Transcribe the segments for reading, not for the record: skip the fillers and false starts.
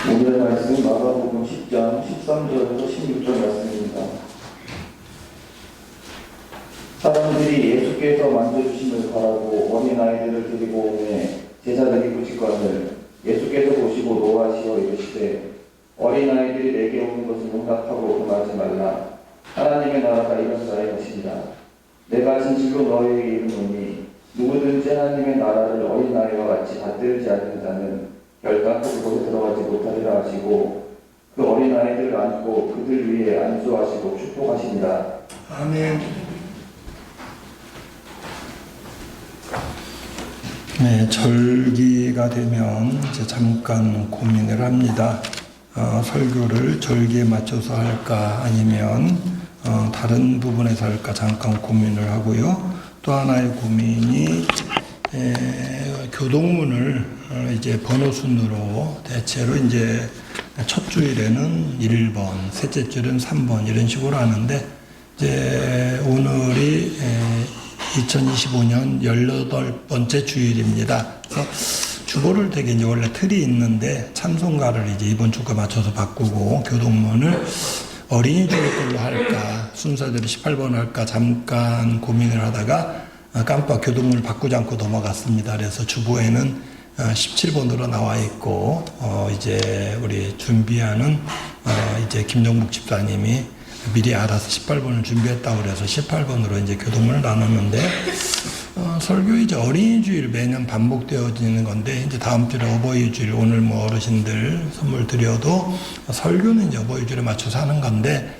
오늘의 말씀은 마가복음 10장 13절에서 16절 말씀입니다. 사람들이 예수께서 만져주심을 바라고 어린아이들을 데리고 오매 제자들이 묻지거늘 예수께서 보시고 노하시어 이르시되 어린아이들이 내게 오는 것을 용납하고 금하지 말라. 하나님의 나라가 이런 자의 것이니라. 내가 진실로 너희에게 이르노니 누구든지 하나님의 나라를 어린아이와 같이 받들지 않는 자는 결단코 그곳에 들어가지 못하리라 하시고 그 어린아이들을 안고 그들 위에 안수하시고 축복하시니라. 아멘. 네, 절기가 되면 이제 잠깐 고민을 합니다. 설교를 절기에 맞춰서 할까 아니면 다른 부분에서 할까 잠깐 고민을 하고요. 또 하나의 고민이 교동문을 이제 번호 순으로 대체로 이제 첫 주일에는 1번, 셋째 주일은 3번 이런 식으로 하는데 이제 오늘이 2025년 18번째 주일입니다. 그래서 주보를 되게 이제 원래 틀이 있는데 찬송가를 이제 이번 주가 맞춰서 바꾸고 교동문을 어린이 주일 걸로 할까 순서대로 18번 할까 잠깐 고민을 하다가 깜빡 교동문을 바꾸지 않고 넘어갔습니다. 그래서 주보에는 17번으로 나와 있고 이제 우리 준비하는 이제 김정국 집사님이 미리 알아서 18번을 준비했다고 그래서 18번으로 이제 교동문을 나눴는데 설교 이제 어린이 주일 매년 반복되어지는 건데 이제 다음 주에 어버이 주일 오늘 뭐 어르신들 선물 드려도 설교는 이제 어버이 주일에 맞춰서 하는 건데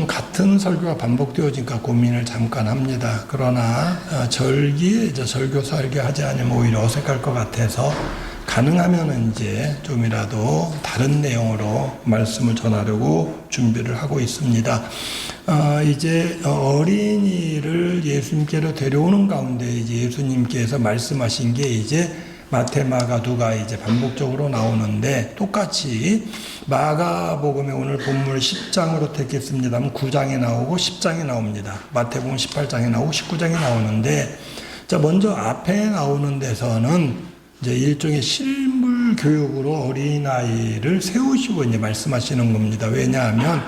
같은 설교가 반복되어지니까 고민을 잠깐 합니다. 그러나 절기에 이제 설교 설교하지 않으면 오히려 어색할 것 같아서 가능하면 이제 좀이라도 다른 내용으로 말씀을 전하려고 준비를 하고 있습니다. 이제 어린이를 예수님께로 데려오는 가운데 이제 예수님께서 말씀하신 게 이제 마태, 마가, 누가 이제 반복적으로 나오는데 똑같이 마가복음에 오늘 본문 10장으로 택했습니다만 9장에 나오고 10장에 나옵니다. 마태복음 18장에 나오고 19장에 나오는데 자 먼저 앞에 나오는 데서는 이제 일종의 실물 교육으로 어린아이를 세우시고 이제 말씀하시는 겁니다. 왜냐하면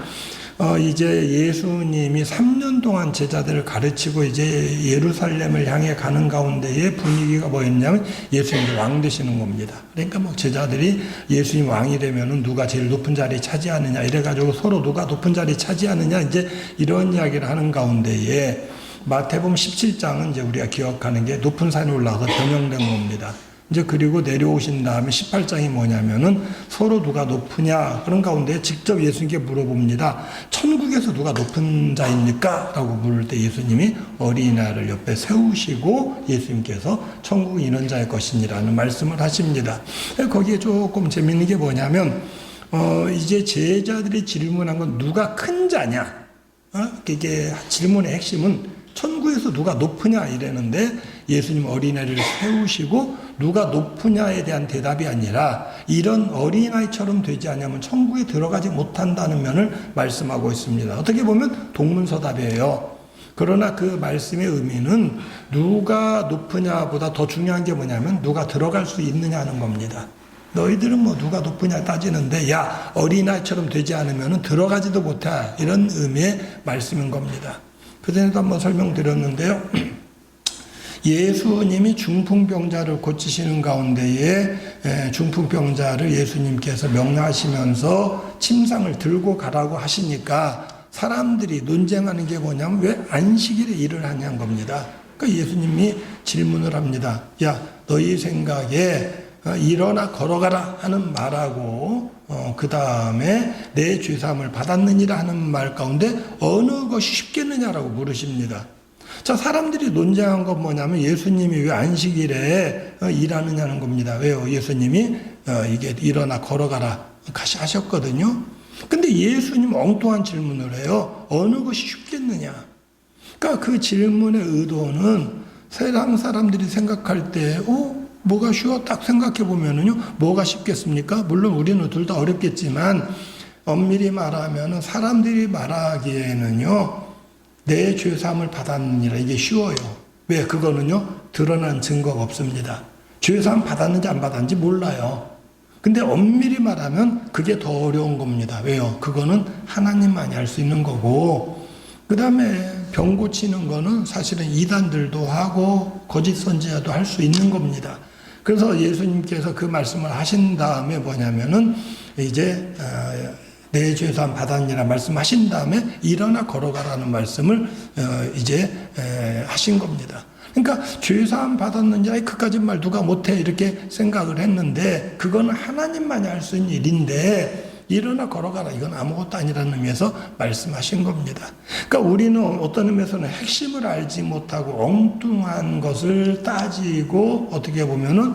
이제 예수님이 3년 동안 제자들을 가르치고 이제 예루살렘을 향해 가는 가운데의 분위기가 뭐였냐면 예수님이 왕 되시는 겁니다. 그러니까 뭐 제자들이 예수님 왕이 되면은 누가 제일 높은 자리 차지하느냐 이래가지고 서로 누가 높은 자리 차지하느냐 이제 이런 이야기를 하는 가운데에 마태복음 17장은 이제 우리가 기억하는 게 높은 산에 올라가서 변형된 겁니다. 이제 그리고 내려오신 다음에 18장이 뭐냐면은 서로 누가 높으냐 그런 가운데 직접 예수님께 물어봅니다. 천국에서 누가 높은 자입니까? 라고 물을 때 예수님이 어린아이를 옆에 세우시고 예수님께서 천국은 이런 자의 것이니라는 말씀을 하십니다. 거기에 조금 재밌는 게 뭐냐면 이제 제자들이 질문한 건 누가 큰 자냐? 이게 질문의 핵심은 천국에서 누가 높으냐 이랬는데 예수님 어린아이를 세우시고 누가 높으냐에 대한 대답이 아니라 이런 어린아이처럼 되지 않으면 천국에 들어가지 못한다는 면을 말씀하고 있습니다. 어떻게 보면 동문서답이에요. 그러나 그 말씀의 의미는 누가 높으냐보다 더 중요한 게 뭐냐면 누가 들어갈 수 있느냐 하는 겁니다. 너희들은 뭐 누가 높으냐 따지는데 야 어린아이처럼 되지 않으면 들어가지도 못해 이런 의미의 말씀인 겁니다. 그전에도 한번 설명드렸는데요. 예수님이 중풍병자를 고치시는 가운데에 중풍병자를 예수님께서 명령하시면서 침상을 들고 가라고 하시니까 사람들이 논쟁하는 게 뭐냐면 왜 안식일에 일을 하냐는 겁니다. 그러니까 예수님이 질문을 합니다. 야 너희 생각에 일어나 걸어가라 하는 말하고 그 다음에 내 죄사함을 받았느니라 하는 말 가운데 어느 것이 쉽겠느냐라고 물으십니다. 자, 사람들이 논쟁한 건 뭐냐면 예수님이 왜 안식일에 일하느냐는 겁니다. 왜요? 예수님이 이게 일어나 걸어가라 하셨거든요. 근데 예수님 엉뚱한 질문을 해요. 어느 것이 쉽겠느냐? 그러니까 그 질문의 의도는 세상 사람들이 생각할 때 뭐가 쉬워? 딱 생각해 보면은요, 뭐가 쉽겠습니까? 물론 우리는 둘 다 어렵겠지만, 엄밀히 말하면은 사람들이 말하기에는요, 내 죄사함을 받았느니라 이게 쉬워요. 왜? 그거는요, 드러난 증거가 없습니다. 죄사함 받았는지 안 받았는지 몰라요. 근데 엄밀히 말하면 그게 더 어려운 겁니다. 왜요? 그거는 하나님만이 할 수 있는 거고, 그 다음에 병 고치는 거는 사실은 이단들도 하고 거짓 선지자도 할 수 있는 겁니다. 그래서 예수님께서 그 말씀을 하신 다음에 뭐냐면은 이제 내 죄사함 받았느니라 말씀하신 다음에 일어나 걸어가라는 말씀을 이제 하신 겁니다. 그러니까 죄사함 받았는지 그까짓 말 누가 못해 이렇게 생각을 했는데 그건 하나님만이 할 수 있는 일인데 일어나 걸어가라 이건 아무것도 아니라는 의미에서 말씀하신 겁니다. 그러니까 우리는 어떤 의미에서는 핵심을 알지 못하고 엉뚱한 것을 따지고 어떻게 보면은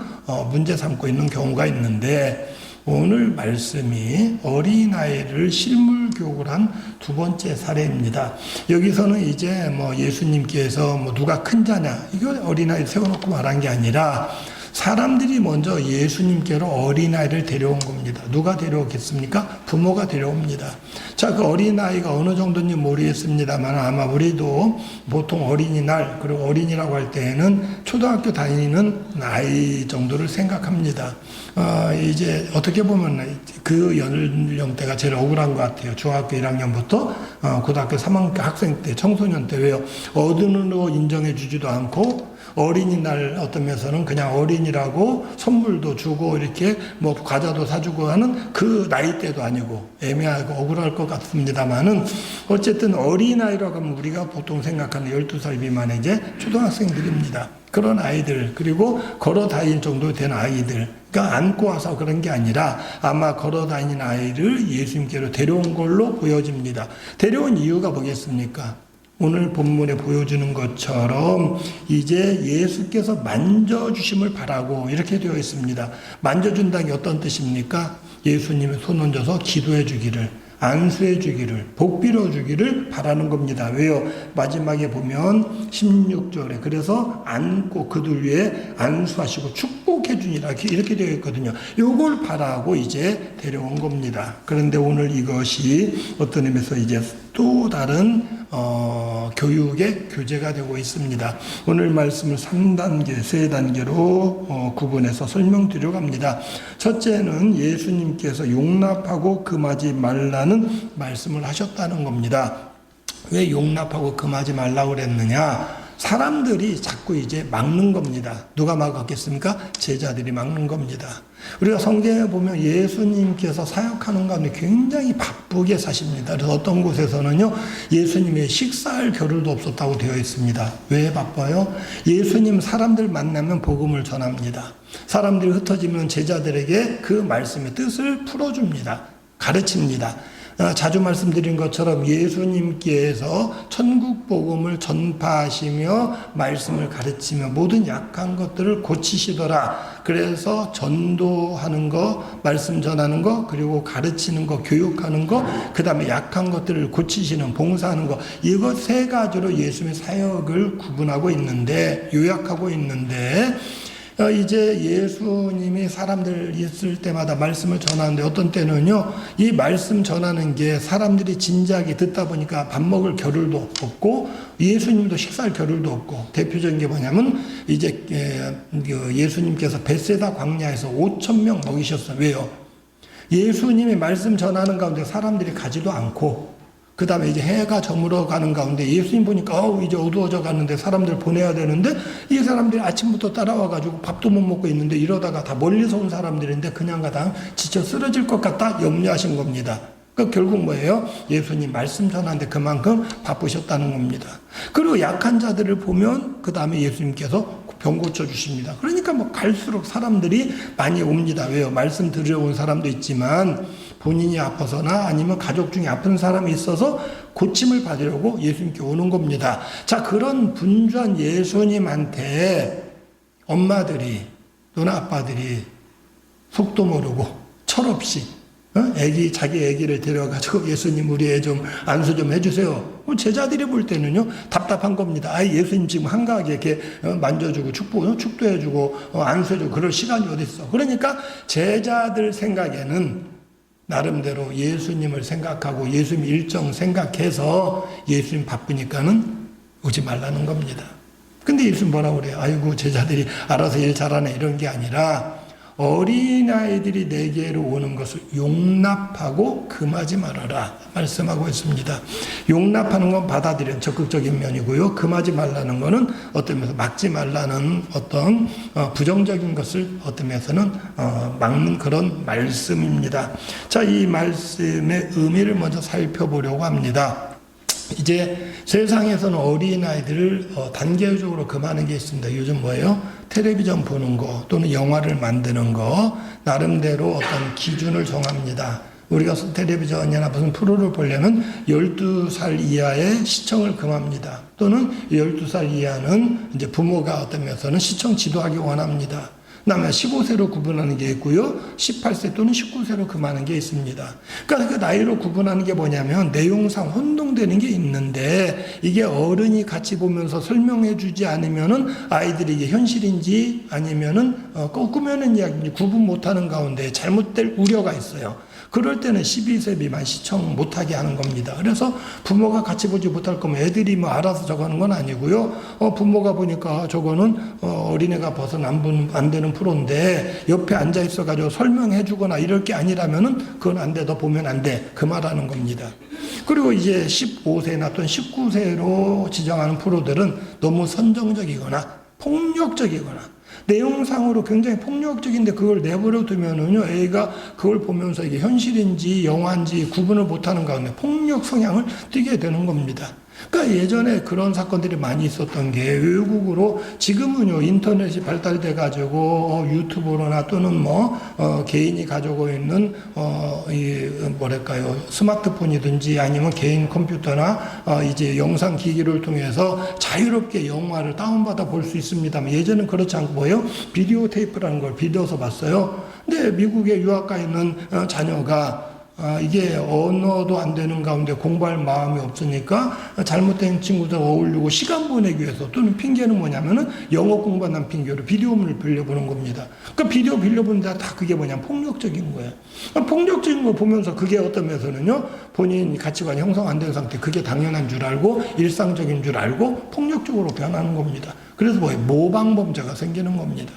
문제 삼고 있는 경우가 있는데 오늘 말씀이 어린아이를 실물 교육을 한 두 번째 사례입니다. 여기서는 이제 예수님께서 누가 큰 자냐 이거 어린아이 세워놓고 말한 게 아니라 사람들이 먼저 예수님께로 어린아이를 데려온 겁니다. 누가 데려오겠습니까? 부모가 데려옵니다. 자, 그 어린아이가 어느 정도인지 모르겠습니다만 아마 우리도 보통 어린이날 그리고 어린이라고 할 때에는 초등학교 다니는 나이 정도를 생각합니다. 이제 어떻게 보면 그 연령대가 제일 억울한 것 같아요. 중학교 1학년부터 고등학교 3학년 학생 때, 청소년 때 왜요? 어른으로 인정해 주지도 않고 어린이날 어떤 면에서는 그냥 어린이라고 선물도 주고 이렇게 과자도 사주고 하는 그 나이대도 아니고 애매하고 억울할 것 같습니다만은 어쨌든 어린아이라고 하면 우리가 보통 생각하는 12살 미만의 이제 초등학생들입니다. 그런 아이들 그리고 걸어 다닐 정도 된 아이들 그러니까 안고 와서 그런 게 아니라 아마 걸어 다니는 아이를 예수님께로 데려온 걸로 보여집니다. 데려온 이유가 뭐겠습니까? 오늘 본문에 보여주는 것처럼 이제 예수께서 만져주심을 바라고 이렇게 되어 있습니다. 만져준다는 게 어떤 뜻입니까? 예수님의 손 얹어서 기도해 주기를 안수해 주기를 복 빌어 주기를 바라는 겁니다. 왜요? 마지막에 보면 16절에 그래서 안고 그들 위에 안수하시고 축복해 주니라 이렇게 되어 있거든요. 요걸 바라고 이제 데려온 겁니다. 그런데 오늘 이것이 어떤 의미에서 이제 또 다른 교육의 교재가 되고 있습니다. 오늘 말씀을 3단계, 3단계로 구분해서 설명드려 갑니다. 첫째는 예수님께서 용납하고 금하지 말라는 말씀을 하셨다는 겁니다. 왜 용납하고 금하지 말라고 그랬느냐? 사람들이 자꾸 이제 막는 겁니다. 누가 막았겠습니까? 제자들이 막는 겁니다. 우리가 성경에 보면 예수님께서 사역하는 가운데 굉장히 바쁘게 사십니다. 그래서 어떤 곳에서는요, 예수님의 식사할 겨를도 없었다고 되어 있습니다. 왜 바빠요? 예수님 사람들 만나면 복음을 전합니다. 사람들이 흩어지면 제자들에게 그 말씀의 뜻을 풀어줍니다. 가르칩니다. 자주 말씀드린 것처럼 예수님께서 천국 복음을 전파하시며 말씀을 가르치며 모든 약한 것들을 고치시더라. 그래서 전도하는 거, 말씀 전하는 거, 그리고 가르치는 거, 교육하는 거, 그 다음에 약한 것들을 고치시는, 봉사하는 거, 이거 세 가지로 예수님의 사역을 구분하고 있는데, 요약하고 있는데, 이제 예수님이 사람들 있을 때마다 말씀을 전하는데 어떤 때는요, 이 말씀 전하는 게 사람들이 진지하게 듣다 보니까 밥 먹을 겨를도 없고 예수님도 식사할 겨를도 없고 대표적인 게 뭐냐면 이제 예수님께서 벳세다 광야에서 5,000명 먹이셨어요. 왜요? 예수님이 말씀 전하는 가운데 사람들이 가지도 않고 그 다음에 이제 해가 저물어 가는 가운데 예수님 보니까 이제 어두워져 가는데 사람들 보내야 되는데 이 사람들이 아침부터 따라와가지고 밥도 못 먹고 있는데 이러다가 다 멀리서 온 사람들인데 그냥 가다 지쳐 쓰러질 것 같다 염려하신 겁니다. 그러니까 결국 뭐예요? 예수님 말씀 전하는데 그만큼 바쁘셨다는 겁니다. 그리고 약한 자들을 보면 그 다음에 예수님께서 병 고쳐주십니다. 그러니까 갈수록 사람들이 많이 옵니다. 왜요? 말씀 들으러 온 사람도 있지만 본인이 아파서나 아니면 가족 중에 아픈 사람이 있어서 고침을 받으려고 예수님께 오는 겁니다. 자, 그런 분주한 예수님한테 엄마들이 또는 아빠들이 속도 모르고 철없이 자기 애기를 데려가지고 예수님 우리 애 좀 안수 좀 해주세요. 제자들이 볼 때는요 답답한 겁니다. 예수님 지금 한가하게 이렇게 만져주고 축도해주고 안수해주고 그럴 시간이 어디 있어. 그러니까 제자들 생각에는 나름대로 예수님을 생각하고 예수님 일정 생각해서 예수님 바쁘니까는 오지 말라는 겁니다. 근데 예수님 뭐라고 그래요? 아이고 제자들이 알아서 일 잘하네 이런 게 아니라 어린아이들이 내게로 오는 것을 용납하고 금하지 말아라 말씀하고 있습니다. 용납하는 건 받아들이는 적극적인 면이고요. 금하지 말라는 것은 어떤 면에서 막지 말라는 어떤 부정적인 것을 어떤 면에서는 막는 그런 말씀입니다. 자, 이 말씀의 의미를 먼저 살펴보려고 합니다. 이제 세상에서는 어린아이들을 단계적으로 금하는 게 있습니다. 요즘 뭐예요? 텔레비전 보는 거 또는 영화를 만드는 거 나름대로 어떤 기준을 정합니다. 우리가 텔레비전이나 무슨 프로를 보려면 12살 이하의 시청을 금합니다. 또는 12살 이하는 이제 부모가 어떤 면에서는 시청 지도하기 원합니다. 그다음에 15세로 구분하는 게 있고요. 18세 또는 19세로 금하는 게 있습니다. 그러니까 그 나이로 구분하는 게 뭐냐면 내용상 혼동되는 게 있는데 이게 어른이 같이 보면서 설명해 주지 않으면은 아이들이 이게 현실인지 아니면은 꾸며낸 이야기인지 구분 못하는 가운데 잘못될 우려가 있어요. 그럴 때는 12세 미만 시청 못하게 하는 겁니다. 그래서 부모가 같이 보지 못할 거면 애들이 뭐 알아서 저거 하는 건 아니고요. 부모가 보니까 저거는 어린애가 봐서는 안 되는 프로인데 옆에 앉아 있어가지고 설명해 주거나 이럴 게 아니라면은 그건 안 돼. 너 보면 안 돼. 그 말하는 겁니다. 그리고 이제 15세나 또는 19세로 지정하는 프로들은 너무 선정적이거나 폭력적이거나 내용상으로 굉장히 폭력적인데 그걸 내버려 두면은요, 애가 그걸 보면서 이게 현실인지 영화인지 구분을 못하는 가운데 폭력 성향을 띠게 되는 겁니다. 그러니까 예전에 그런 사건들이 많이 있었던 게 외국으로 지금은요 인터넷이 발달돼 가지고 유튜브로나 또는 개인이 가지고 있는 스마트폰이든지 아니면 개인 컴퓨터나 이제 영상 기기를 통해서 자유롭게 영화를 다운받아 볼 수 있습니다만 예전엔 그렇지 않고 뭐예요? 비디오 테이프라는 걸 빌려서 봤어요. 근데 미국에 유학 가 있는 자녀가 이게 언어도 안 되는 가운데 공부할 마음이 없으니까 잘못된 친구들 어울리고 시간 보내기 위해서 또는 핑계는 뭐냐면은 영어 공부한다는 핑계로 비디오를 빌려보는 겁니다. 그러니까 비디오 빌려보는데 다 그게 뭐냐면 폭력적인 거예요. 폭력적인 거 보면서 그게 어떤 면에서는요 본인 가치관이 형성 안 된 상태 그게 당연한 줄 알고 일상적인 줄 알고 폭력적으로 변하는 겁니다. 그래서 뭐예요? 모방범죄가 생기는 겁니다.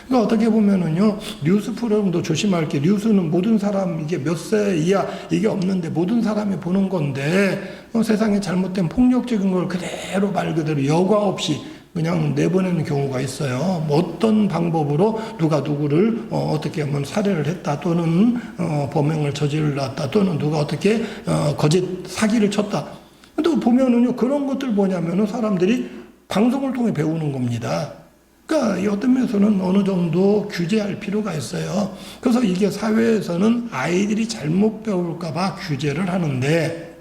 그러니까 어떻게 보면은요, 뉴스 프로그램도 조심할 게, 뉴스는 모든 사람, 이게 몇 세 이하, 이게 없는데 모든 사람이 보는 건데, 세상에 잘못된 폭력적인 걸 그대로 말 그대로 여과 없이 그냥 내보내는 경우가 있어요. 뭐 어떤 방법으로 누가 누구를 어떻게 하면 살해를 했다 또는 범행을 저질렀다 또는 누가 어떻게 거짓 사기를 쳤다. 또 보면은요, 그런 것들 뭐냐면은 사람들이 방송을 통해 배우는 겁니다. 그러니까 어떤 면에서는 어느 정도 규제할 필요가 있어요. 그래서 이게 사회에서는 아이들이 잘못 배울까봐 규제를 하는데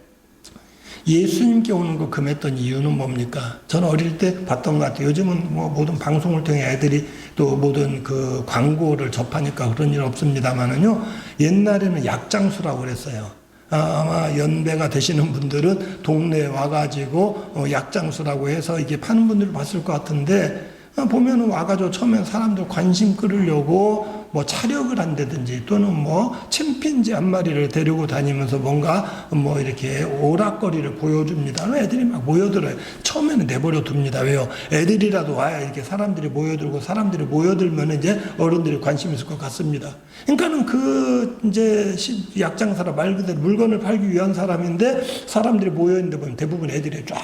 예수님께 오는 거 금했던 이유는 뭡니까? 저는 어릴 때 봤던 것 같아요. 요즘은 뭐 모든 방송을 통해 애들이 또 모든 그 광고를 접하니까 그런 일 없습니다만은요. 옛날에는 약장수라고 그랬어요. 아마 연배가 되시는 분들은 동네에 와가지고 약장수라고 해서 이게 파는 분들을 봤을 것 같은데 보면은 와가지고 처음에 사람들 관심 끌으려고 뭐 차력을 한다든지 또는 뭐 침팬지 한 마리를 데리고 다니면서 뭔가 뭐 이렇게 오락거리를 보여줍니다. 애들이 막 모여들어요. 처음에는 내버려 둡니다. 왜요? 애들이라도 와야 이렇게 사람들이 모여들고 사람들이 모여들면 이제 어른들이 관심 있을 것 같습니다. 그러니까는 그 이제 약장사라 말 그대로 물건을 팔기 위한 사람인데 사람들이 모여있는데 보면 대부분 애들이 쫙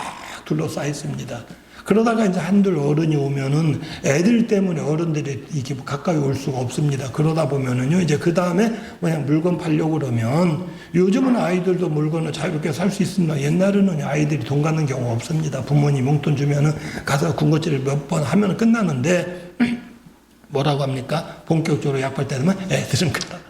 둘러싸여 있습니다. 그러다가 이제 한둘 어른이 오면은 애들 때문에 어른들이 이렇게 가까이 올 수가 없습니다. 그러다 보면은요, 이제 그 다음에 그냥 물건 팔려고 그러면 요즘은 아이들도 물건을 자유롭게 살 수 있습니다. 옛날에는 아이들이 돈 갖는 경우가 없습니다. 부모님 용돈 주면은 가서 군것질을 몇 번 하면 끝나는데 뭐라고 합니까? 본격적으로 약 팔 때 되면 애들은 가라.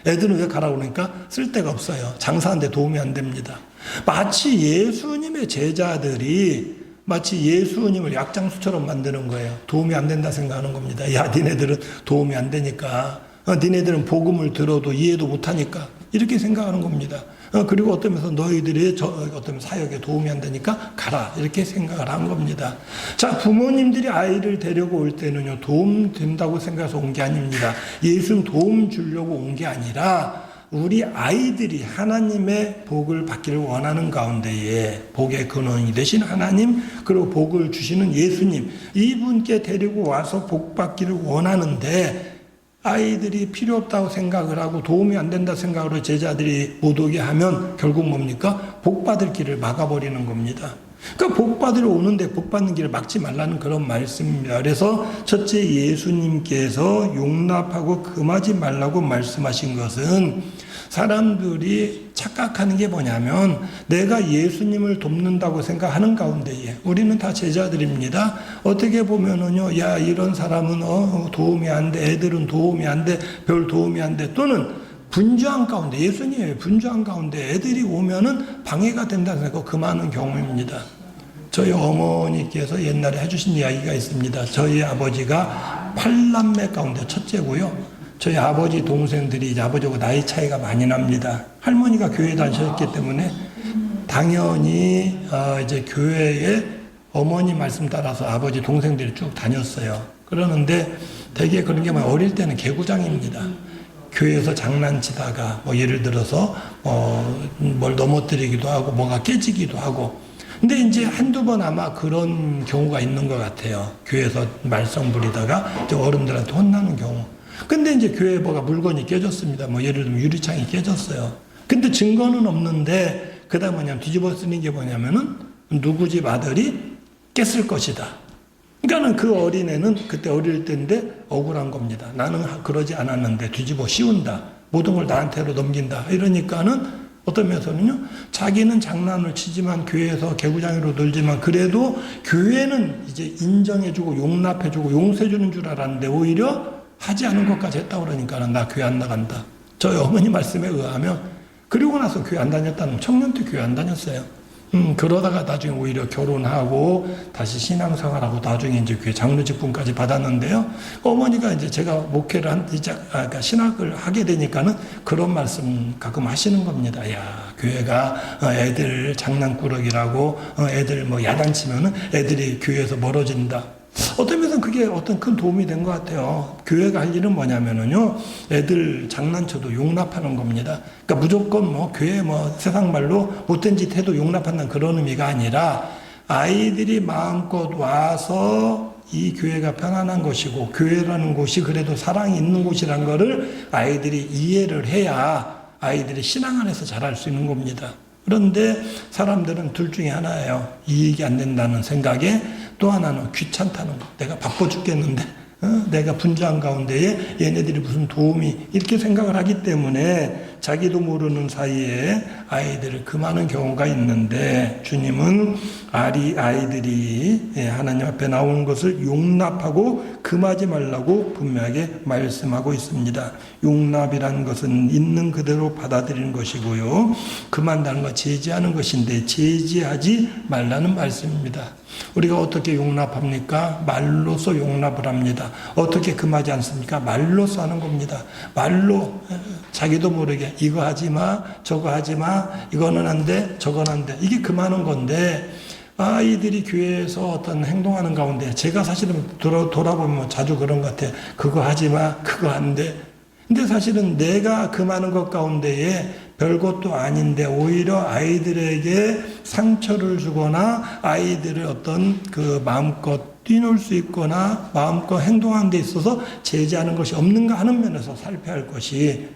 애들은 왜 가라고 그러니까 쓸 데가 없어요. 장사하는데 도움이 안 됩니다. 마치 예수님의 제자들이 마치 예수님을 약장수처럼 만드는 거예요. 도움이 안 된다 생각하는 겁니다. 야, 니네들은 도움이 안 되니까. 니네들은 복음을 들어도 이해도 못하니까. 이렇게 생각하는 겁니다. 그리고 어떤 면에서 너희들이 어떤 사역에 도움이 안 되니까 가라. 이렇게 생각을 한 겁니다. 자, 부모님들이 아이를 데리고 올 때는요, 도움 된다고 생각해서 온 게 아닙니다. 예수님 도움 주려고 온 게 아니라 우리 아이들이 하나님의 복을 받기를 원하는 가운데에 복의 근원이 되신 하나님 그리고 복을 주시는 예수님 이분께 데리고 와서 복 받기를 원하는데 아이들이 필요 없다고 생각을 하고 도움이 안 된다 생각으로 제자들이 못 오게 하면 결국 뭡니까? 복 받을 길을 막아버리는 겁니다. 그러니까 복 받으러 오는데 복 받는 길을 막지 말라는 그런 말씀입니다. 그래서 첫째, 예수님께서 용납하고 금하지 말라고 말씀하신 것은 사람들이 착각하는 게 뭐냐면 내가 예수님을 돕는다고 생각하는 가운데에 우리는 다 제자들입니다. 어떻게 보면은요, 야, 이런 사람은 도움이 안 돼, 애들은 도움이 안 돼, 별 도움이 안 돼, 또는 분주한 가운데, 예수님의 분주한 가운데 애들이 오면은 방해가 된다는 생각, 그 많은 경우입니다. 저희 어머니께서 옛날에 해주신 이야기가 있습니다. 저희 아버지가 8남매 가운데 첫째고요. 저희 아버지 동생들이 이제 아버지하고 나이 차이가 많이 납니다. 할머니가 교회 다니셨기 때문에 당연히 이제 교회에 어머니 말씀 따라서 아버지 동생들이 쭉 다녔어요. 그러는데 되게 그런 게 어릴 때는 개구장입니다. 교회에서 장난치다가 뭐 예를 들어서 뭘 넘어뜨리기도 하고 뭐가 깨지기도 하고. 근데 이제 한두 번 아마 그런 경우가 있는 것 같아요. 교회에서 말썽 부리다가 이제 어른들한테 혼나는 경우. 근데 이제 교회에 뭐가 물건이 깨졌습니다. 뭐 예를 들면 유리창이 깨졌어요. 근데 증거는 없는데 그다음 뭐냐면 뒤집어 쓰는 게 뭐냐면은 누구 집 아들이 깼을 것이다. 그러니까는 그 어린애는 그때 어릴 때인데 억울한 겁니다. 나는 그러지 않았는데 뒤집어 씌운다. 모든 걸 나한테로 넘긴다. 이러니까는 어떤 면에서는요, 자기는 장난을 치지만 교회에서 개구장이로 놀지만 그래도 교회는 이제 인정해주고 용납해주고 용서해주는 줄 알았는데 오히려 하지 않은 것까지 했다고 그러니까는 나 교회 안 나간다. 저희 어머니 말씀에 의하면 그리고 나서 교회 안 다녔다는 청년 때 교회 안 다녔어요. 그러다가 나중에 오히려 결혼하고 다시 신앙생활하고 나중에 이제 교회 장로 직분까지 받았는데요. 어머니가 이제 제가 목회를 그러니까 신학을 하게 되니까는 그런 말씀 가끔 하시는 겁니다. 야, 교회가 애들 장난꾸러기라고 애들 뭐 야단치면은 애들이 교회에서 멀어진다. 어떤 면에서는 그게 어떤 큰 도움이 된 것 같아요. 교회가 할 일은 뭐냐면은요, 애들 장난쳐도 용납하는 겁니다. 그러니까 무조건 뭐 교회 뭐 세상 말로 못된 짓 해도 용납한다는 그런 의미가 아니라 아이들이 마음껏 와서 이 교회가 편안한 것이고 교회라는 곳이 그래도 사랑이 있는 곳이란 거를 아이들이 이해를 해야 아이들이 신앙 안에서 자랄 수 있는 겁니다. 그런데 사람들은 둘 중에 하나예요. 이익이 안 된다는 생각에 또 하나는 귀찮다는 거. 내가 바빠 죽겠는데 내가 분주한 가운데에 얘네들이 무슨 도움이 이렇게 생각을 하기 때문에 자기도 모르는 사이에 아이들을 금하는 경우가 있는데 주님은 아이들이 하나님 앞에 나오는 것을 용납하고 금하지 말라고 분명하게 말씀하고 있습니다. 용납이라는 것은 있는 그대로 받아들이는 것이고요. 금한다는 건 제지하는 것인데 제지하지 말라는 말씀입니다. 우리가 어떻게 용납합니까? 말로써 용납을 합니다. 어떻게 금하지 않습니까? 말로써 하는 겁니다. 말로 자기도 모르게 이거 하지 마, 저거 하지 마, 이거는 안 돼, 저건 안 돼. 이게 금하는 건데 아이들이 교회에서 어떤 행동하는 가운데 제가 사실은 돌아보면 자주 그런 것 같아요. 그거 하지 마, 그거 안 돼. 근데 사실은 내가 금하는 것 가운데에 별것도 아닌데 오히려 아이들에게 상처를 주거나 아이들을 어떤 그 마음껏 뛰놀 수 있거나 마음껏 행동하는 데 있어서 제지하는 것이 없는가 하는 면에서 살펴야 할 것이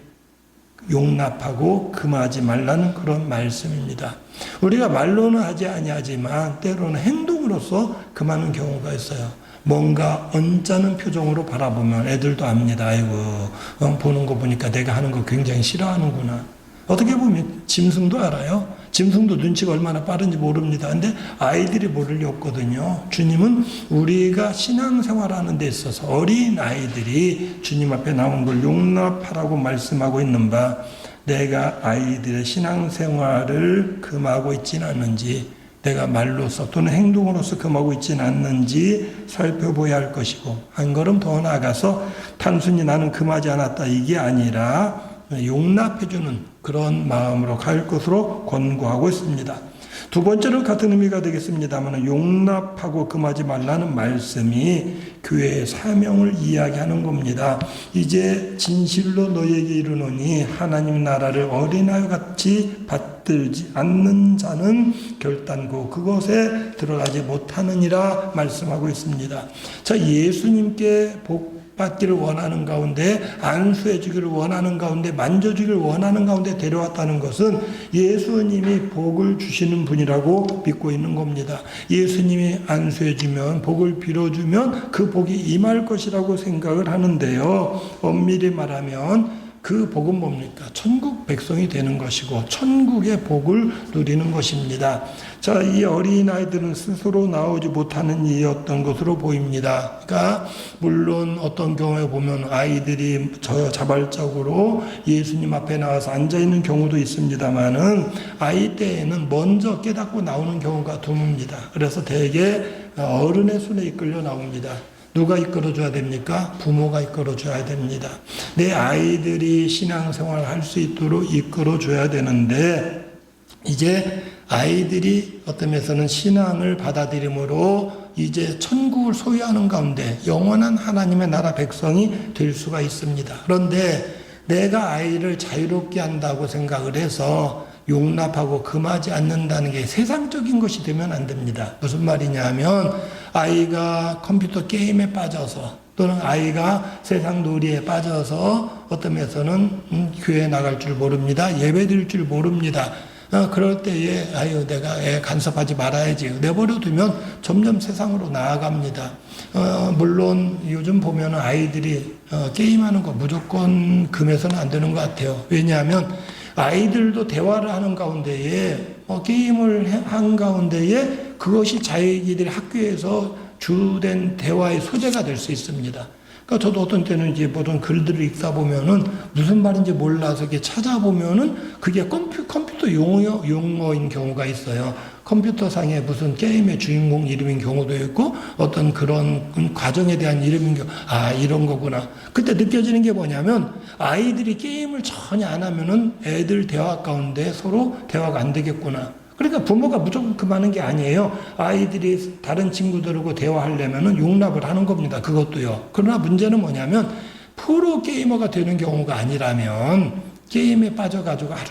용납하고 금하지 말라는 그런 말씀입니다. 우리가 말로는 하지 아니하지만 때로는 행동으로서 금하는 경우가 있어요. 뭔가 언짢은 표정으로 바라보면 애들도 압니다. 아이고 보는 거 보니까 내가 하는 거 굉장히 싫어하는구나. 어떻게 보면 짐승도 알아요. 짐승도 눈치가 얼마나 빠른지 모릅니다. 근데 아이들이 모를 리 없거든요. 주님은 우리가 신앙생활하는 데 있어서 어린 아이들이 주님 앞에 나온 걸 용납하라고 말씀하고 있는 바 내가 아이들의 신앙생활을 금하고 있지는 않는지 내가 말로서 또는 행동으로서 금하고 있지는 않는지 살펴봐야 할 것이고 한 걸음 더 나아가서 단순히 나는 금하지 않았다 이게 아니라 용납해주는 그런 마음으로 갈 것으로 권고하고 있습니다. 두 번째로 같은 의미가 되겠습니다만 용납하고 금하지 말라는 말씀이 교회의 사명을 이야기하는 겁니다. 이제 진실로 너희에게 이르노니 하나님 나라를 어린아이 같이 받들지 않는 자는 결단코 그것에 들어가지 못하느니라 말씀하고 있습니다. 자, 예수님께 받기를 원하는 가운데, 안수해 주기를 원하는 가운데, 만져주기를 원하는 가운데 데려왔다는 것은 예수님이 복을 주시는 분이라고 믿고 있는 겁니다. 예수님이 안수해 주면, 복을 빌어주면 그 복이 임할 것이라고 생각을 하는데요. 엄밀히 말하면 그 복은 뭡니까? 천국 백성이 되는 것이고 천국의 복을 누리는 것입니다. 자, 이 어린아이들은 스스로 나오지 못하는 이였던 것으로 보입니다. 그러니까 물론 어떤 경우에 보면 아이들이 자발적으로 예수님 앞에 나와서 앉아있는 경우도 있습니다만은 아이 때에는 먼저 깨닫고 나오는 경우가 드뭅니다. 그래서 대개 어른의 손에 이끌려 나옵니다. 누가 이끌어줘야 됩니까? 부모가 이끌어줘야 됩니다. 내 아이들이 신앙생활을 할 수 있도록 이끌어줘야 되는데, 이제 아이들이 어떤 면에서는 신앙을 받아들임으로 이제 천국을 소유하는 가운데 영원한 하나님의 나라 백성이 될 수가 있습니다. 그런데 내가 아이를 자유롭게 한다고 생각을 해서 용납하고 금하지 않는다는 게 세상적인 것이 되면 안 됩니다. 무슨 말이냐 하면 아이가 컴퓨터 게임에 빠져서 또는 아이가 세상 놀이에 빠져서 어떤 면에서는 교회 나갈 줄 모릅니다. 예배 드릴 줄 모릅니다. 그럴 때에 아유 내가 애 간섭하지 말아야지 내버려 두면 점점 세상으로 나아갑니다. 물론 요즘 보면 아이들이 게임하는 거 무조건 금해서는 안 되는 것 같아요. 왜냐하면 아이들도 대화를 하는 가운데에 게임을 한 가운데에 그것이 자기들이 학교에서 주된 대화의 소재가 될 수 있습니다. 그러니까 저도 어떤 때는 이제 모든 글들을 읽다 보면은 무슨 말인지 몰라서 이렇게 찾아보면은 그게 컴퓨터 용어인 경우가 있어요. 컴퓨터상에 무슨 게임의 주인공 이름인 경우도 있고 어떤 그런 과정에 대한 이름인 경우, 아, 이런 거구나. 그때 느껴지는 게 뭐냐면 아이들이 게임을 전혀 안 하면은 애들 대화 가운데 서로 대화가 안 되겠구나. 그러니까 부모가 무조건 그만한 게 아니에요. 아이들이 다른 친구들하고 대화하려면은 용납을 하는 겁니다. 그것도요. 그러나 문제는 뭐냐면 프로 게이머가 되는 경우가 아니라면 게임에 빠져가지고 하루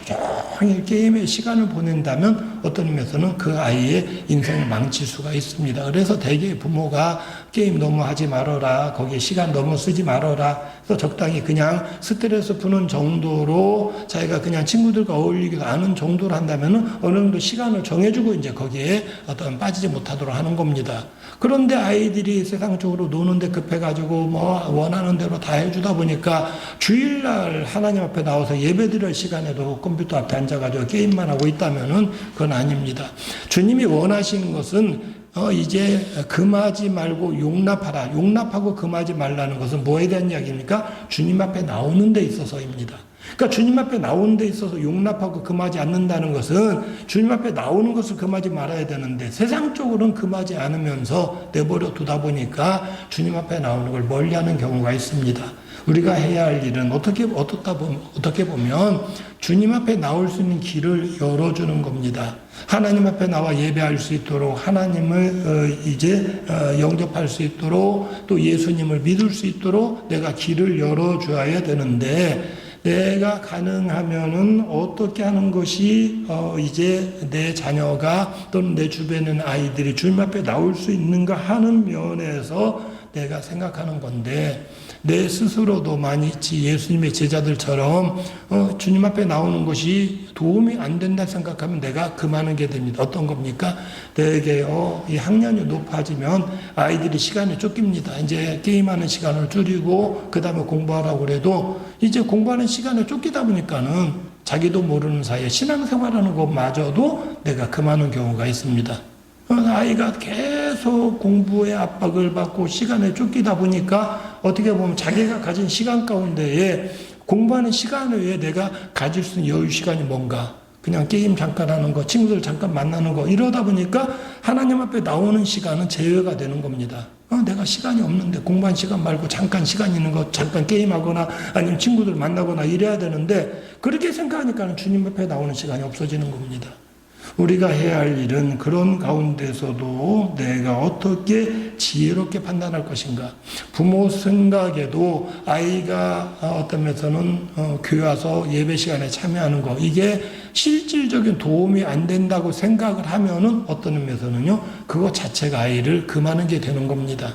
종일 게임에 시간을 보낸다면 어떤 의미에서는 그 아이의 인생을 망칠 수가 있습니다. 그래서 대개 부모가 게임 너무 하지 말아라, 거기에 시간 너무 쓰지 말아라, 그래서 적당히 그냥 스트레스 푸는 정도로 자기가 그냥 친구들과 어울리기도 아는 정도로 한다면 어느 정도 시간을 정해주고 이제 거기에 어떤 빠지지 못하도록 하는 겁니다. 그런데 아이들이 세상적으로 노는데 급해가지고 뭐 원하는 대로 다 해주다 보니까 주일날 하나님 앞에 나와서 예배드릴 시간에도 컴퓨터 앞에 앉아가지고 게임만 하고 있다면은 그건 아닙니다. 주님이 원하시는 것은 이제 금하지 말고 용납하라. 용납하고 금하지 말라는 것은 뭐에 대한 이야기입니까? 주님 앞에 나오는 데 있어서입니다. 그러니까 주님 앞에 나오는 데 있어서 용납하고 금하지 않는다는 것은 주님 앞에 나오는 것을 금하지 말아야 되는데 세상적으로는 금하지 않으면서 내버려 두다 보니까 주님 앞에 나오는 걸 멀리하는 경우가 있습니다. 우리가 해야 할 일은 어떻게 보면 주님 앞에 나올 수 있는 길을 열어주는 겁니다. 하나님 앞에 나와 예배할 수 있도록 하나님을 이제 영접할 수 있도록 또 예수님을 믿을 수 있도록 내가 길을 열어줘야 되는데 내가 가능하면은 어떻게 하는 것이 이제 내 자녀가 또는 내 주변에 있는 아이들이 주님 앞에 나올 수 있는가 하는 면에서 내가 생각하는 건데 내 스스로도 마치 예수님의 제자들처럼 주님 앞에 나오는 것이 도움이 안 된다 생각하면 내가 그만하는 게 됩니다. 어떤 겁니까? 되게 이 학년이 높아지면 아이들이 시간이 쫓깁니다. 이제 게임하는 시간을 줄이고 그 다음에 공부하라고 그래도 이제 공부하는 시간에 쫓기다 보니까는 자기도 모르는 사이에 신앙생활하는 것마저도 내가 그만하는 경우가 있습니다. 아이가 계속 공부의 압박을 받고 시간에 쫓기다 보니까 어떻게 보면 자기가 가진 시간 가운데에 공부하는 시간 외에 내가 가질 수 있는 여유 시간이 뭔가 그냥 게임 잠깐 하는 거, 친구들 잠깐 만나는 거 이러다 보니까 하나님 앞에 나오는 시간은 제외가 되는 겁니다. 내가 시간이 없는데 공부한 시간 말고 잠깐 시간 있는 거 잠깐 게임하거나 아니면 친구들 만나거나 이래야 되는데 그렇게 생각하니까 주님 앞에 나오는 시간이 없어지는 겁니다. 우리가 해야 할 일은 그런 가운데서도 내가 어떻게 지혜롭게 판단할 것인가. 부모 생각에도 아이가 어떤 면에서는 교회 와서 예배 시간에 참여하는 거 이게 실질적인 도움이 안 된다고 생각을 하면은 어떤 의미에서는요 그거 자체가 아이를 금하는 게 되는 겁니다.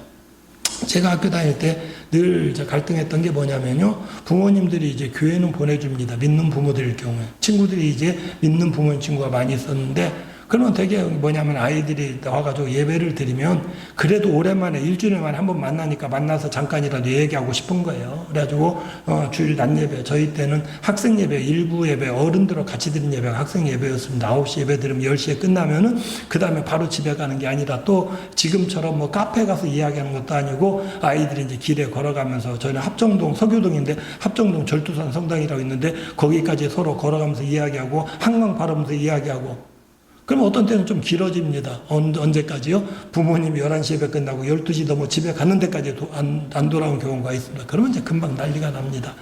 제가 학교 다닐 때 늘 갈등했던 게 뭐냐면요. 부모님들이 이제 교회는 보내줍니다. 믿는 부모들일 경우에. 친구들이 이제 믿는 부모님 친구가 많이 있었는데, 그러면 되게 뭐냐면 아이들이 나와가지고 예배를 드리면 그래도 오랜만에 일주일에 만에 한 번 만나니까 만나서 잠깐이라도 얘기하고 싶은 거예요. 그래가지고 주일 낮 예배, 저희 때는 학생 예배, 일부 예배, 어른들하고 같이 드린 예배가 학생 예배였습니다. 9시 예배 드리면 10시에 끝나면은 그 다음에 바로 집에 가는 게 아니라 또 지금처럼 뭐 카페 가서 이야기하는 것도 아니고 아이들이 이제 길에 걸어가면서, 저희는 합정동 서교동인데 합정동 절두산 성당이라고 있는데 거기까지 서로 걸어가면서 이야기하고 한강 바라보면서 이야기하고. 그럼 어떤 때는 좀 길어집니다. 언제까지요? 부모님이 11시 예배 끝나고 12시 넘어 집에 가는 데까지 안 돌아온 경우가 있습니다. 그러면 이제 금방 난리가 납니다.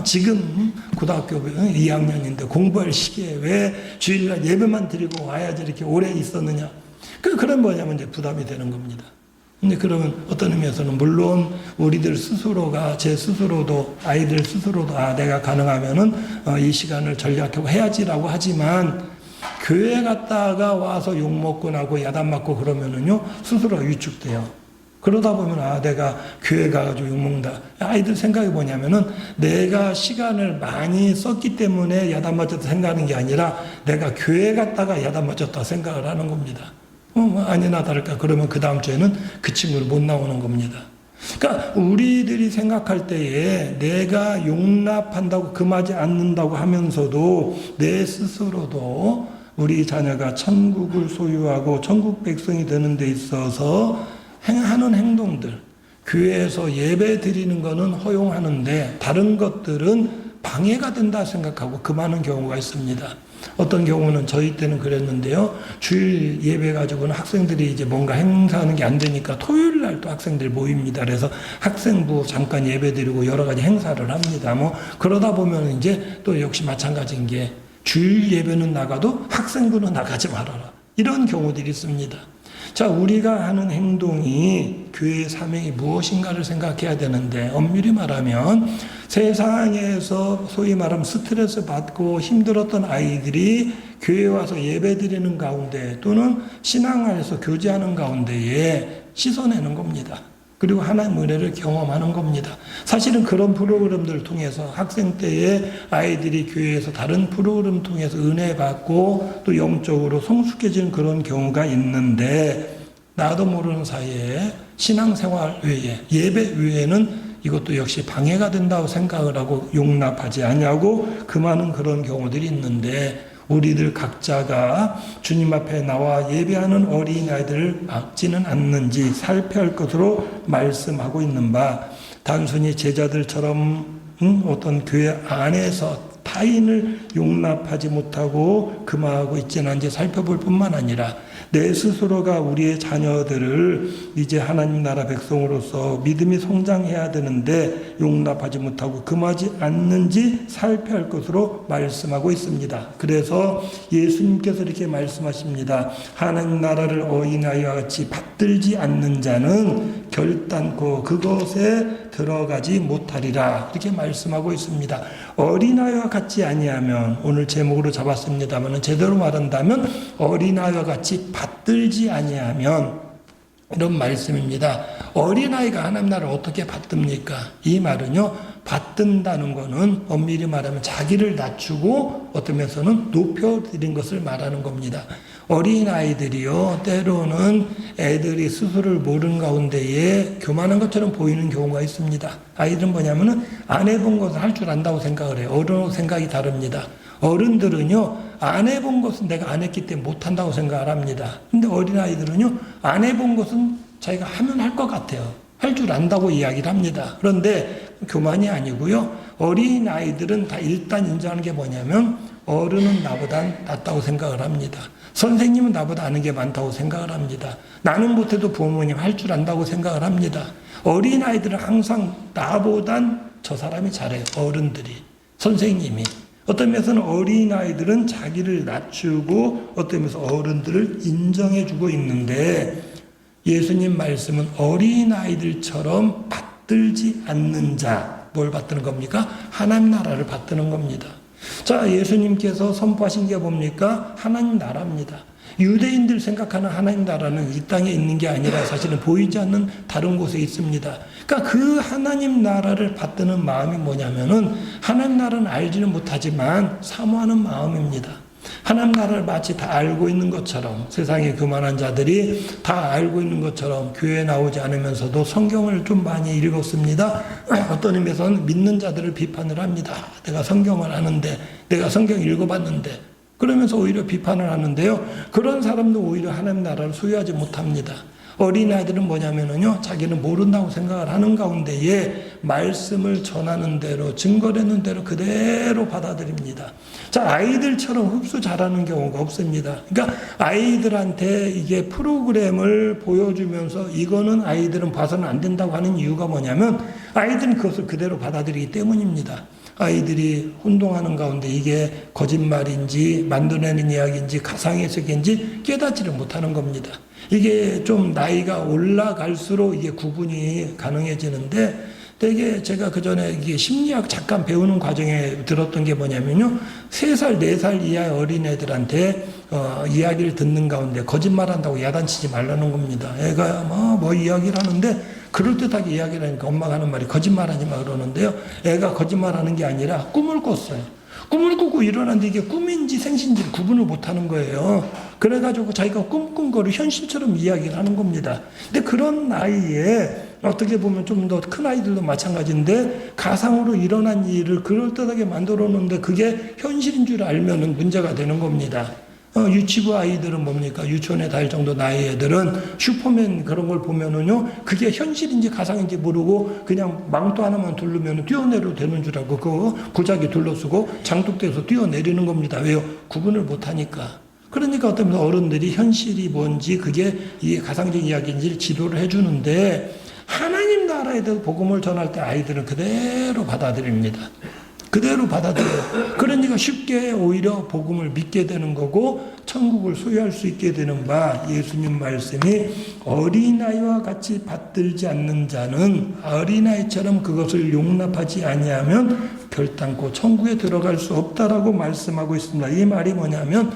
지금 고등학교 2학년인데 공부할 시기에 왜 주일날 예배만 드리고 와야지 이렇게 오래 있었느냐. 그런 뭐냐면 이제 부담이 되는 겁니다. 근데 그러면 어떤 의미에서는 물론 우리들 스스로가, 제 스스로도, 아이들 스스로도 내가 가능하면은 이 시간을 전략하고 해야지라고 하지만 교회 갔다가 와서 욕먹고 나고 야단맞고 그러면은요, 스스로가 위축돼요. 그러다 보면, 내가 교회 가가지고 욕먹는다. 아이들 생각이 뭐냐면은, 내가 시간을 많이 썼기 때문에 야단맞았다 생각하는 게 아니라, 내가 교회 갔다가 야단맞았다 생각을 하는 겁니다. 아니나 다를까. 그러면 그 다음 주에는 그 친구를 못 나오는 겁니다. 그러니까 우리들이 생각할 때에 내가 용납한다고 금하지 않는다고 하면서도 내 스스로도 우리 자녀가 천국을 소유하고 천국 백성이 되는 데 있어서 하는 행동들, 교회에서 예배 드리는 것은 허용하는데 다른 것들은 방해가 된다 생각하고 금하는 경우가 있습니다. 어떤 경우는 저희 때는 그랬는데요. 주일 예배 가지고는 학생들이 이제 뭔가 행사하는 게 안 되니까 토요일 날 또 학생들 모입니다. 그래서 학생부 잠깐 예배 드리고 여러 가지 행사를 합니다. 그러다 보면 이제 또 역시 마찬가지인 게 주일 예배는 나가도 학생부는 나가지 말아라. 이런 경우들이 있습니다. 자, 우리가 하는 행동이 교회의 사명이 무엇인가를 생각해야 되는데, 엄밀히 말하면 세상에서 소위 말하면 스트레스 받고 힘들었던 아이들이 교회에 와서 예배 드리는 가운데 또는 신앙 안에서 교제하는 가운데에 씻어내는 겁니다. 그리고 하나님의 은혜를 경험하는 겁니다. 사실은 그런 프로그램들을 통해서 학생 때에 아이들이 교회에서 다른 프로그램 통해서 은혜 받고 또 영적으로 성숙해지는 그런 경우가 있는데, 나도 모르는 사이에 신앙생활 외에, 예배 외에는 이것도 역시 방해가 된다고 생각을 하고 용납하지 않냐고 금하는 그런 경우들이 있는데, 우리들 각자가 주님 앞에 나와 예배하는 어린아이들을 막지는 않는지 살펴야 할 것으로 말씀하고 있는 바, 단순히 제자들처럼 어떤 교회 안에서 타인을 용납하지 못하고 금하고 있지는 않은지 살펴볼 뿐만 아니라 내 스스로가 우리의 자녀들을 이제 하나님 나라 백성으로서 믿음이 성장해야 되는데 용납하지 못하고 금하지 않는지 살펴야 할 것으로 말씀하고 있습니다. 그래서 예수님께서 이렇게 말씀하십니다. 하나님 나라를 어린아이와 같이 받들지 않는 자는 결단코 그것에 들어가지 못하리라. 이렇게 말씀하고 있습니다. 어린아이와 같지 아니하면, 오늘 제목으로 잡았습니다만 제대로 말한다면 어린아이와 같이 받들지 아니하면, 이런 말씀입니다. 어린아이가 하나님 나라를 어떻게 받듭니까? 이 말은요, 받든다는 거는 엄밀히 말하면 자기를 낮추고 어떤 면에서는 높여드린 것을 말하는 겁니다. 어린아이들이요, 때로는 애들이 스스로를 모르는 가운데에 교만한 것처럼 보이는 경우가 있습니다. 아이들은 뭐냐면은 안 해본 것을 할 줄 안다고 생각을 해요. 어른은 생각이 다릅니다. 어른들은요, 안 해본 것은 내가 안 했기 때문에 못한다고 생각을 합니다. 근데 어린아이들은요, 안 해본 것은 자기가 하면 할 것 같아요. 할 줄 안다고 이야기를 합니다. 그런데 교만이 아니고요, 어린아이들은 다 일단 인정하는 게 뭐냐면 어른은 나보다 낫다고 생각을 합니다. 선생님은 나보다 아는 게 많다고 생각을 합니다. 나는 못해도 부모님 할 줄 안다고 생각을 합니다. 어린아이들은 항상 나보단 저 사람이 잘해요. 어른들이, 선생님이. 어떤 면에서는 어린아이들은 자기를 낮추고 어떤 면에서 어른들을 인정해주고 있는데, 예수님 말씀은 어린아이들처럼 받들지 않는 자, 뭘 받드는 겁니까? 하나님 나라를 받드는 겁니다. 자, 예수님께서 선포하신 게 뭡니까? 하나님 나라입니다. 유대인들 생각하는 하나님 나라는 이 땅에 있는 게 아니라 사실은 보이지 않는 다른 곳에 있습니다. 그러니까 그 하나님 나라를 받드는 마음이 뭐냐면은 하나님 나라는 알지는 못하지만 사모하는 마음입니다. 하나님 나라를 마치 다 알고 있는 것처럼, 세상에 그만한 자들이 다 알고 있는 것처럼 교회에 나오지 않으면서도 성경을 좀 많이 읽었습니다. 어떤 의미에서는 믿는 자들을 비판을 합니다. 내가 성경을 아는데, 내가 성경 읽어봤는데, 그러면서 오히려 비판을 하는데요. 그런 사람도 오히려 하나님 나라를 소유하지 못합니다. 어린아이들은 뭐냐면요, 자기는 모른다고 생각을 하는 가운데에 말씀을 전하는 대로, 증거되는 대로 그대로 받아들입니다. 자, 아이들처럼 흡수 잘하는 경우가 없습니다. 그러니까 아이들한테 이게 프로그램을 보여주면서 이거는 아이들은 봐서는 안 된다고 하는 이유가 뭐냐면 아이들은 그것을 그대로 받아들이기 때문입니다. 아이들이 혼동하는 가운데 이게 거짓말인지 만들어내는 이야기인지 가상해석인지 깨닫지를 못하는 겁니다. 이게 좀 나이가 올라갈수록 이게 구분이 가능해지는데, 되게 제가 그 전에 이게 심리학 잠깐 배우는 과정에 들었던 게 뭐냐면요, 3살, 4살 이하의 어린애들한테 이야기를 듣는 가운데 거짓말한다고 야단치지 말라는 겁니다. 애가 뭐 이야기를 하는데 그럴듯하게 이야기를 하니까 엄마가 하는 말이 거짓말하지 마 그러는데요, 애가 거짓말하는 게 아니라 꿈을 꿨어요. 꿈을 꾸고 일어났는데 이게 꿈인지 생신지 구분을 못하는 거예요. 그래가지고 자기가 꿈꾼 거를 현실처럼 이야기를 하는 겁니다. 근데 그런 나이에 어떻게 보면 좀 더 큰 아이들도 마찬가지인데 가상으로 일어난 일을 그럴듯하게 만들어 놓는데 그게 현실인 줄 알면은 문제가 되는 겁니다. 유치부 아이들은 뭡니까? 유치원에 다닐 정도 나이 애들은 슈퍼맨 그런 걸 보면은요, 그게 현실인지 가상인지 모르고 그냥 망토 하나만 두르면 뛰어내려도 되는 줄 알고 그 고자기 둘러쓰고 장독대에서 뛰어내리는 겁니다. 왜요? 구분을 못하니까. 그러니까 어떤 어른들이 현실이 뭔지 그게 이게 가상적 이야기인지를 지도를 해주는데, 하나님 나라에 대해서 복음을 전할 때 아이들은 그대로 받아들입니다. 그대로 받아들여요. 그러니까 쉽게 오히려 복음을 믿게 되는 거고 천국을 소유할 수 있게 되는 바, 예수님 말씀이 어린아이와 같이 받들지 않는 자는 어린아이처럼 그것을 용납하지 아니하면 결단코 천국에 들어갈 수 없다라고 말씀하고 있습니다. 이 말이 뭐냐면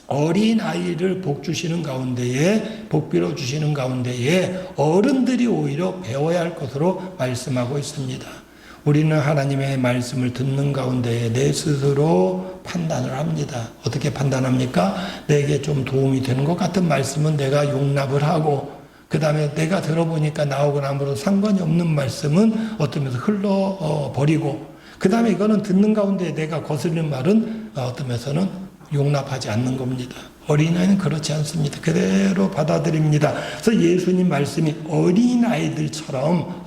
어린아이를 복 주시는 가운데에, 복 빌어 주시는 가운데에 어른들이 오히려 배워야 할 것으로 말씀하고 있습니다. 우리는 하나님의 말씀을 듣는 가운데 내 스스로 판단을 합니다. 어떻게 판단합니까? 내게 좀 도움이 되는 것 같은 말씀은 내가 용납을 하고, 그 다음에 내가 들어보니까 나오고 아무런 상관이 없는 말씀은 어떤 면에서 흘러버리고, 그 다음에 이거는 듣는 가운데 내가 거스르는 말은 어떤 면에서는 용납하지 않는 겁니다. 어린아이는 그렇지 않습니다. 그대로 받아들입니다. 그래서 예수님 말씀이 어린아이처럼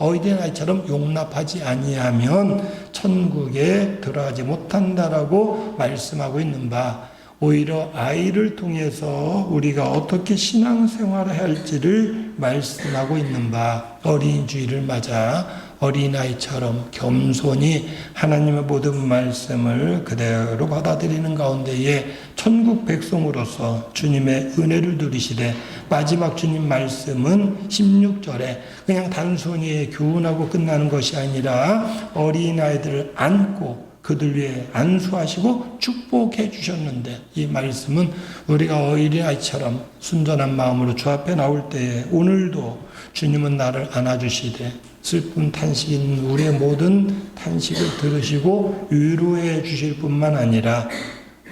용납하지 아니하면 천국에 들어가지 못한다라고 말씀하고 있는 바, 오히려 아이를 통해서 우리가 어떻게 신앙생활을 할지를 말씀하고 있는 바, 어린이주의를 맞아 어린아이처럼 겸손히 하나님의 모든 말씀을 그대로 받아들이는 가운데에 천국 백성으로서 주님의 은혜를 누리시되, 마지막 주님 말씀은 16절에 그냥 단순히 교훈하고 끝나는 것이 아니라 어린아이들을 안고 그들 위해 안수하시고 축복해 주셨는데, 이 말씀은 우리가 어린아이처럼 순전한 마음으로 주 앞에 나올 때에 오늘도 주님은 나를 안아주시되 슬픈 탄식인 우리의 모든 탄식을 들으시고 위로해 주실 뿐만 아니라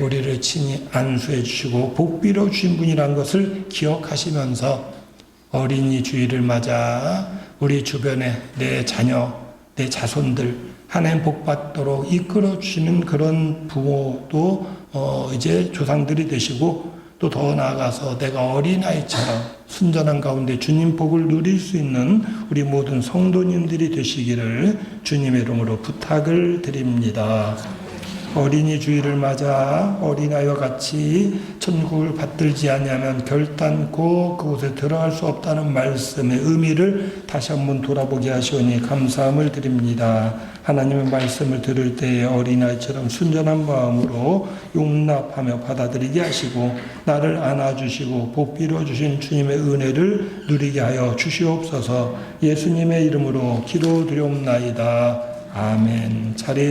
우리를 친히 안수해 주시고 복비려 주신 분이라는 것을 기억하시면서 어린이 주일을 맞아 우리 주변에 내 자녀, 내 자손들 하나님 복받도록 이끌어 주시는 그런 부모도 이제 조상들이 되시고, 또 더 나아가서 내가 어린아이처럼 순전한 가운데 주님 복을 누릴 수 있는 우리 모든 성도님들이 되시기를 주님의 이름으로 부탁을 드립니다. 어린이 주일을 맞아 어린아이와 같이 천국을 받들지 아니하면 결단코 그곳에 들어갈 수 없다는 말씀의 의미를 다시 한번 돌아보게 하시오니 감사함을 드립니다. 하나님의 말씀을 들을 때에 어린아이처럼 순전한 마음으로 용납하며 받아들이게 하시고 나를 안아주시고 복 빌어주신 주님의 은혜를 누리게 하여 주시옵소서. 예수님의 이름으로 기도드리옵나이다. 아멘. 자리에서